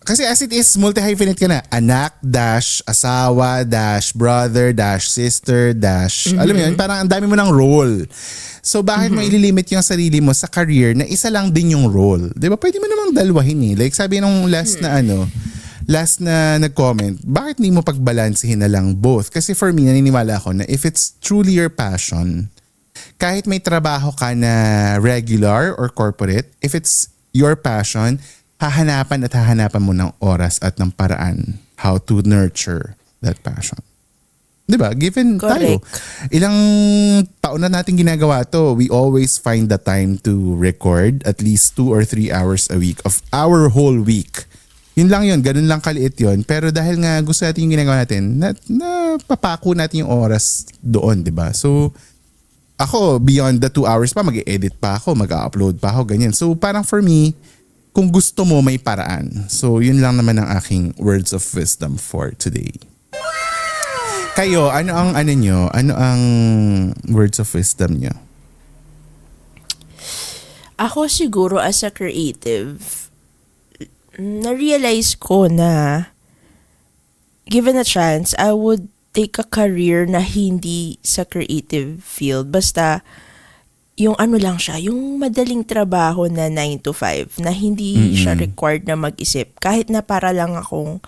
kasi as it is, multi-hyphenate ka na. Anak, dash, asawa, dash, brother, dash, sister, dash. Alam mo yun, parang ang dami mo ng role. So bakit mo ililimit yung sarili mo sa career na isa lang din yung role? Di ba? Pwede mo namang dalwahin Like sabi nung last na last na nag-comment, bakit hindi mo pagbalansehin na lang both? Kasi for me, naniniwala ako na if it's truly your passion, kahit may trabaho ka na regular or corporate, if it's your passion, hahanapan mo ng oras at ng paraan how to nurture that passion. 'Di ba? Given tayo, Correct. ilang taon na natin ginagawa to, we always find the time to record at least 2 or 3 hours a week of our whole week. Yun lang yun, ganun lang kaliit yun. Pero dahil nga gusto natin yung ginagawa natin, na papako natin yung oras doon, 'di ba? So, ako, beyond the 2 hours pa, mag-edit pa ako, mag-upload pa ako, ganyan. So, parang for me, kung gusto mo, may paraan. So, yun lang naman ang aking words of wisdom for today. Kayo, ano ang words of wisdom nyo? Ako siguro as a creative, na-realize ko na given a chance, I would take a career na hindi sa creative field. Basta, yung ano lang siya, yung madaling trabaho na 9 to 5, na hindi siya required na mag-isip. Kahit na para lang akong,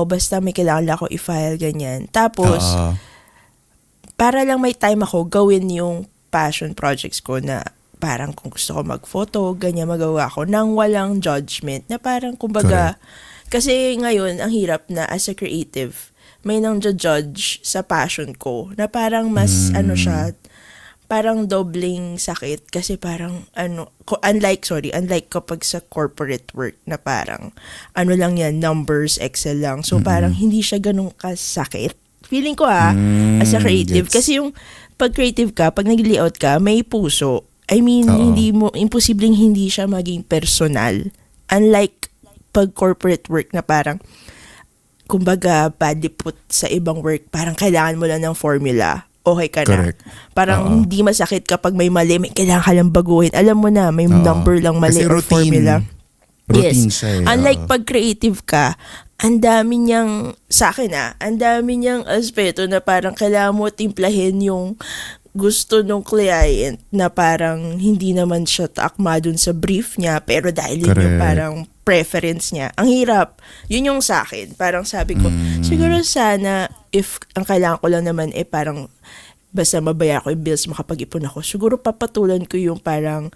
basta may kailangan lang ako i-file, ganyan. Tapos, para lang may time ako gawin yung passion projects ko na parang kung gusto ko mag-photo, ganyan magawa ko nang walang judgment. Na parang kumbaga, kasi ngayon, ang hirap na as a creative, may nang judge sa passion ko na parang mas siya, parang dobling sakit kasi parang unlike kapag sa corporate work na parang lang yan, numbers, Excel lang. So parang hindi siya ganun kasakit. Feeling ko as a creative. Gets. Kasi yung pag creative ka, pag nag-layout ka, may puso. I mean, imposibleng hindi siya maging personal. Unlike pag corporate work na parang kumbaga body put sa ibang work, parang kailangan mo lang ng formula. Okay ka na. Correct. Parang hindi masakit kapag may mali, may kailangan ka lang baguhin. Alam mo na, may number lang mali Kasi or routine. formula. Routine Yes. siya eh. Unlike pag creative ka, ang dami niyang, sa akin ang dami niyang aspeto na parang kailangan mo timplahin yung gusto nung client na parang hindi naman siya taakma dun sa brief niya, pero dahil yun yung Correct. parang preference niya. Ang hirap. Yun yung sa akin. Parang sabi ko, siguro sana if ang kailangan ko lang naman parang basta mabaya ko yung bills, makapag-ipon ako, siguro papatulan ko yung parang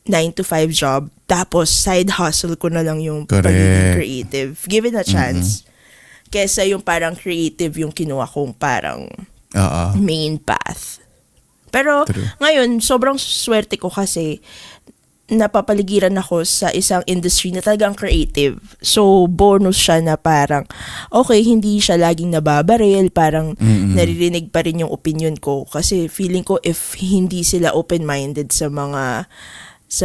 9 to 5 job, tapos side hustle ko na lang yung Correct. pagiging creative. Given a chance. Kesa yung parang creative yung kinuha kong parang main path. Pero True. ngayon, sobrang swerte ko kasi napapaligiran ako sa isang industry na talagang creative. So, bonus siya na parang, okay, hindi siya laging nababaril, parang naririnig pa rin yung opinion ko. Kasi feeling ko if hindi sila open-minded sa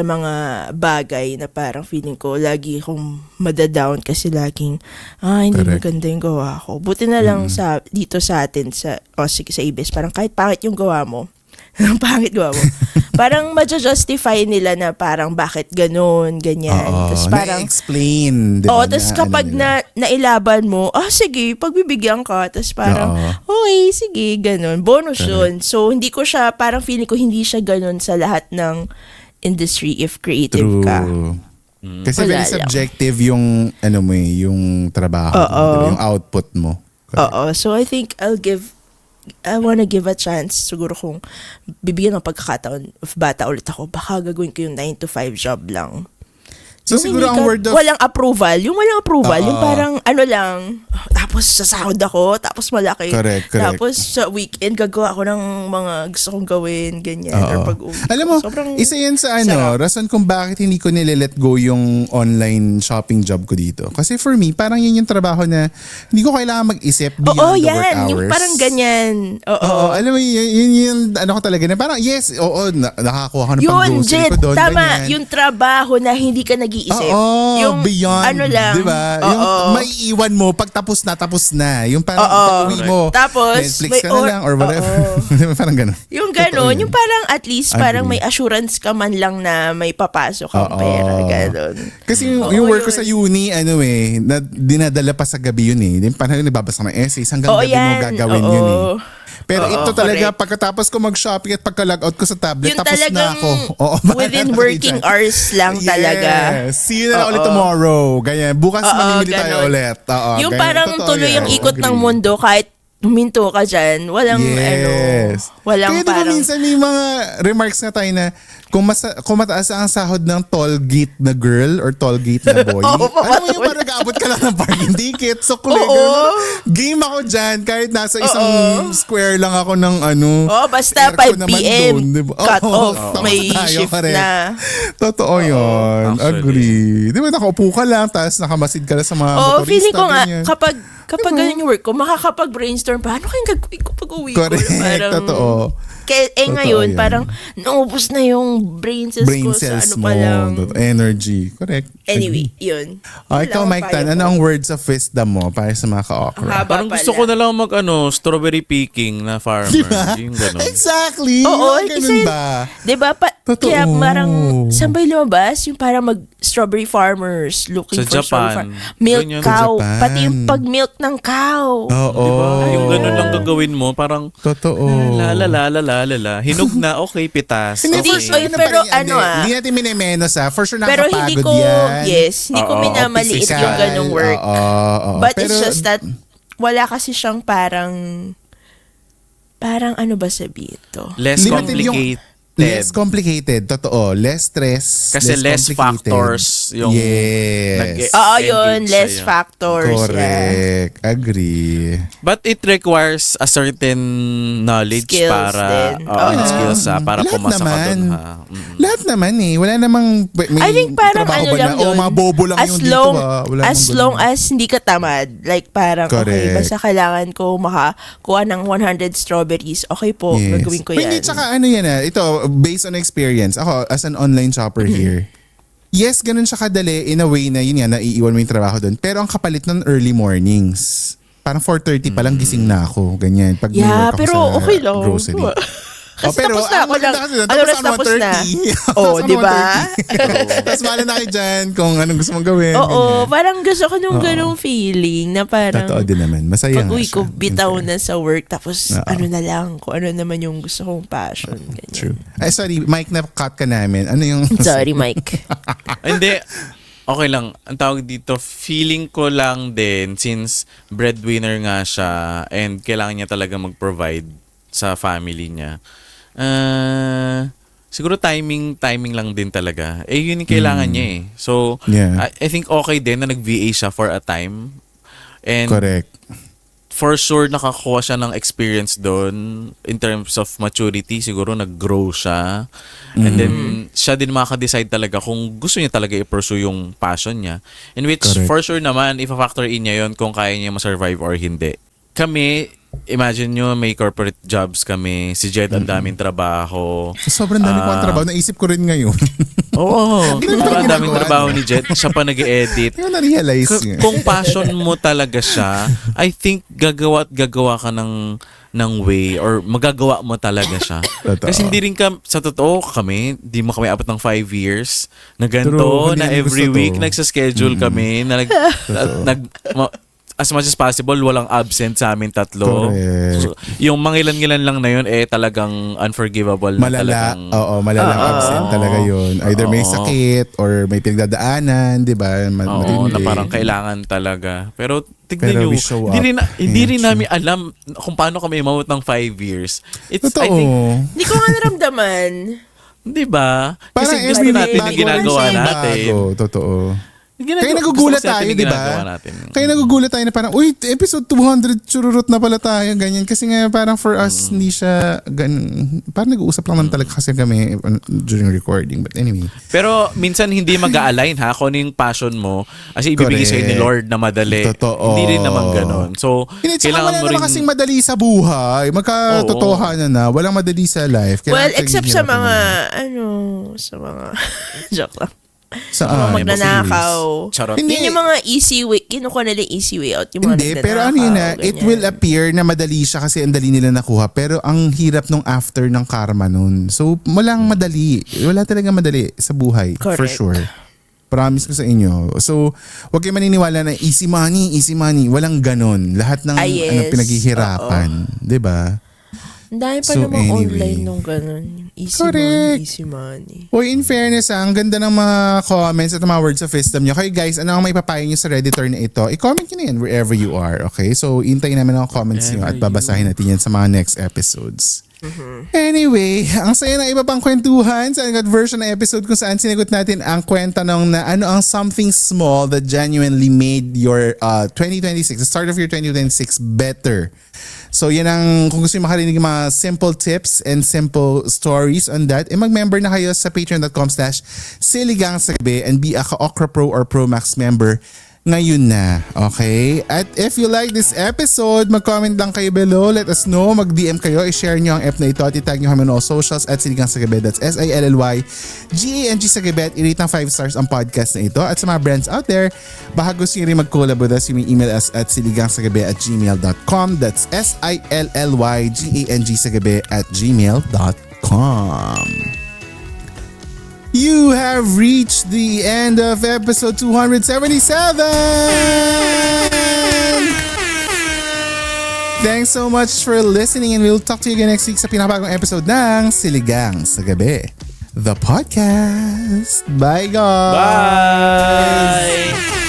mga bagay na parang feeling ko lagi akong madadown kasi laging hindi Correct. maganda yung gawa ko. Buti na lang dito sa atin sa ABS, parang kahit pangit yung gawa mo, pangit gawa mo. Parang ma-justify nila na parang bakit ganun, ganyan. Tapos parang na-explain. Diba? oo, tapos kapag nailaban mo, sige, pagbibigyan ka. Tapos parang, okay, sige, ganun. Bonus yun. So, hindi ko siya, parang feeling ko hindi siya ganun sa lahat ng industry if creative ka. Kasi Wala very lang. subjective yung, yung trabaho. Diba? Yung output mo. Oo. So, I think I wanna give a chance. Siguro kung bibigyan ng pagkakataon of bata ulit ako, baka gagawin ko yung 9 to 5 job lang. So, Yung siguro hindi ang word of... walang approval. Yung walang approval, yung parang lang, tapos sasahod ako, tapos malaki. Correct. Tapos sa weekend, gagawa ako ng mga gusto kong gawin, ganyan. Or pag-uwi. Alam mo, Sobrang isa yan sa sarap. rason kung bakit hindi ko nile-let go yung online shopping job ko dito. Kasi for me, parang yun yung trabaho na hindi ko kailangan mag-isip beyond Oo, the work yan. hours. Yung parang ganyan. Oo, alam mo, yun yung ano ko talaga na parang yes, nakakuha ko ng Yun, pang-grocery Jet, ko doon. tama. ganyan. Yung trabaho na hindi ka nag-iisip. Yung beyond, lang. di ba? Yung maiiwan mo, pag tapos na. Yung parang pag-uwi mo, Tapos, Netflix ka na lang or whatever. Di ba? Parang gano'n. Yung Totoo gano'n, yun. yung parang at least Agree. parang may assurance ka man lang na may papasok kang pera, gano'n. Kasi yung work ko sa uni, dinadala pa sa gabi yun eh. Parang nagbabasa ng essays, hanggang gabi mo gagawin yun eh. Pero Oo, ito talaga, correct. pagkatapos ko mag-shopping at pagka-logout ko sa tablet, Yung tapos na talagang ako. Oo, bahala within na kayo working dyan. hours lang talaga. Yes. See you na lang Oo. ulit tomorrow. Ganyan. Bukas Oo, mamimili tayo ganon. ulit. Oo, Yung ganyan. parang Totoo tuloy yan. yung ikot ng Agree. mundo kahit huminto ka dyan. Walang Yes. walang Kaya di ba parang... minsan may mga remarks na tayo na kung mataas ang sahod ng toll gate na girl or toll gate na boy, Oo, ano yung parang nag-aabot ka lang ng parking ticket? So, Oo. game ako dyan kahit nasa isang square lang ako ng basta aircon 5 naman p.m. doon, diba? cut Oo, off. tapos May tayo, shift correct. na. Totoo yun. actually. Agree. Di ba nakaupo ka lang tapos nakamasid ka lang sa mga Oh, motorista. feeling ko nga, ganyan. kapag ganun yung work ko, makakapag-brainstorm pa, ano kayong gagawin ko pag uwi ko? Correct. Totoo. Kaya, Totoo ngayon, yan. parang naubos na yung brain cells Brain ko sa cells ano mo. pa lang. Energy. Correct. Anyway, yun. Ikaw, Mike Tan, ano ang words of wisdom mo para sa mga ka-okra? Haba Parang gusto pala. ko na lang strawberry picking na farmer. Yung ganun. Exactly! Oo, Mga ganun ba? Diba? Totoo. Kaya parang, saan ba yung lumabas? Yung parang strawberry farmers looking Sa for strawberry Japan. milk Ganyan. cow. Sa Japan. Pati yung pag-milk ng cow. Oo. Yung ganun lang gagawin mo, parang Totoo. la. Hinog na, okay, pitas. Hindi, Okay. for sure Oy, naman pero yan, ano, Hindi natin minemenos For sure Pero nakakapagod hindi ko, yan. hindi ko Oo, minamaliit Physical. yung ganong work. Oo. But Pero, it's just that, wala kasi siyang parang ano ba sabihin to? Less limited yung- complicated. Less complicated. Totoo. Less stress. Kasi less complicated. factors yung Yes. Oo, yun, engage less sa'yo. factors. Yeah. Correct. Agree. But it requires a certain knowledge Skills para din. skills para Lahat pumasa ka naman. dun ha. Lahat naman Wala namang may I think parang trabaho ano ba lang na, yun. mga bobo lang as yung long, dito. Wala as namang long ganun. as hindi ka tamad. Like parang, okay, Correct. basta kailangan ko makakuha ng 100 strawberries. Okay po, Yes. gagawin ko Pero yan. Hindi, tsaka ano yan ito, based on experience. Ako, as an online shopper here, yes, ganun siya kadali in a way na yun nga, naiiwan mo yung trabaho doon. Pero ang kapalit ng early mornings. Parang 4:30 pa lang gising na ako. Ganyan. Pag may Yeah, work ako pero sa okay lang. grocery. Kasi pero tapos na ang ako maganda ng, kasi doon, ano oras ako tapos na? 1:30. Oh, Tapos ako di ba? 1:30. Tapos mahala na kayo dyan kung anong gusto mong gawin. Oo, ganyan. parang gusto ko nung ganung feeling na parang Totoo din naman. Masaya pag nga uwi siya. ko, bitaw na sa work, tapos Oo. ano na lang, kung ano naman yung gusto kong passion. Ganyan. True. Ay, sorry, Mike, na-cut ka namin. Ano yung... Sorry, Mike. Hindi. Okay lang. Ang tawag dito, feeling ko lang din since breadwinner nga siya and kailangan niya talaga mag-provide sa family niya. Siguro timing lang din talaga. Yun yung kailangan niya eh. So, Yeah. I think okay din na nag-VA siya for a time. And Correct. for sure nakakuha siya ng experience doon in terms of maturity. Siguro nag-grow siya. And then siya din makaka-decide talaga kung gusto niya talaga i-pursue yung passion niya. In which Correct. for sure naman, ifa-factor in niya yon kung kaya niya ma-survive or hindi. Kami, imagine nyo may corporate jobs kami. Si Jed ang daming trabaho. Sobrang dami ko ang trabaho. Naisip ko rin ngayon. Oo. Hindi naman Diba, ang daming ginagawa, trabaho no? ni Jed. Siya pa nag-edit. Yung na-realize nga. Kung passion mo talaga siya, I think gagawa ka ng way or magagawa mo talaga siya. Totoo. Kasi hindi rin sa totoo kami, di mo kami abot ng 5 years na ganito, True, na hindi every gusto to. week nagsa-schedule kami, na as much as possible, walang absent sa amin tatlo. Correct. So, yung mangilan-ngilan lang na yun, talagang unforgivable na Malala. talagang... Oo, malalang absent talaga yun. Either may Oo. sakit or may pinagdadaanan, di ba? Oo, na Matindi. parang kailangan talaga. Pero tignan Pero nyo, we show hindi up. hindi Yeah, rin true. namin alam kung paano kami umabot ng 5 years. It's, Totoo. I think, Hindi ko nga naramdaman. di ba? Parang Kasi gusto every natin week yung bago, ginagawa every natin. bago. Totoo. Ginagawa- Kaya nagugulat gusto kasi tayo, natin di yung ginagawa ba? natin. Kaya nagugulat tayo na parang, uy, episode 200, chururut na pala tayo, ganyan. Kasi nga parang for us, hindi siya, parang nag-uusap lang naman talaga kasi kami during recording. But anyway. Pero minsan hindi mag-a-align ha kung ano yung passion mo. Kasi ibibigay Correct. sa'yo ni Lord na madali. Totoo. Hindi rin naman ganon. So, Hindi, tsaka kailangan wala mo naman rin... kasing madali sa buhay. Magkatotohanan na. Walang madali sa life. Well, Kailangan except sa paghihirapan mga, mo. sa mga, joke lang. Saan? Mga magnanakaw. Charot. Hindi. Yun yung mga easy way, kinukuha nila yung easy way out. Yung mga Hindi, pero ano yun na, nagnanakaw, it ganyan. will appear na madali siya kasi ang dali nila nakuha. Pero ang hirap nung after ng karma nun. So, walang madali. Wala talaga madali sa buhay. For Correct. sure. Promise ko sa inyo. So, huwag kayo maniniwala na easy money, easy money. Walang ganon. Lahat ng Ah, yes. pinaghihirapan. 'Di ba? Ang dami pa So, namang anyway. online nung ganun. Easy Correct. money, easy money. Uy, in fairness ang ganda ng mga comments at mga words of wisdom nyo. Kayo guys, ano ang may papayo nyo sa Redditor na ito? I-comment nyo na yan wherever you are, okay? So, intayin namin ang comments nyo at babasahin natin yan sa mga next episodes. Anyway, ang saya ng iba pang kwentuhan sa Uncut version ng episode kung saan sinagot natin ang kwentanong na ano ang something small that genuinely made your 2026, the start of your 2026 better. So yan ang, kung gusto nyo makarinig ng mga simple tips and simple stories on that, mag-member na kayo sa patreon.com/siligang sa gabi and be a Ka-Okra Pro or Pro Max member ngayon na, okay? At if you like this episode, mag-comment lang kayo below, let us know, mag-DM kayo, i-share nyo ang app na ito at itag nyo kami on all socials at Siligang sa Gabi, that's SILLYGANG sa Gabi, at i-rate ng 5 stars ang podcast na ito. At sa mga brands out there, baka gusto nyo rin mag-collab with us, you may email us at siligangsagabi@gmail.com, that's SILLYGANG@gmail.com. You have reached the end of episode 277! Thanks so much for listening and we'll talk to you again next week sa pinakabagong episode ng Siligang sa Gabi, the podcast. Bye guys! Bye!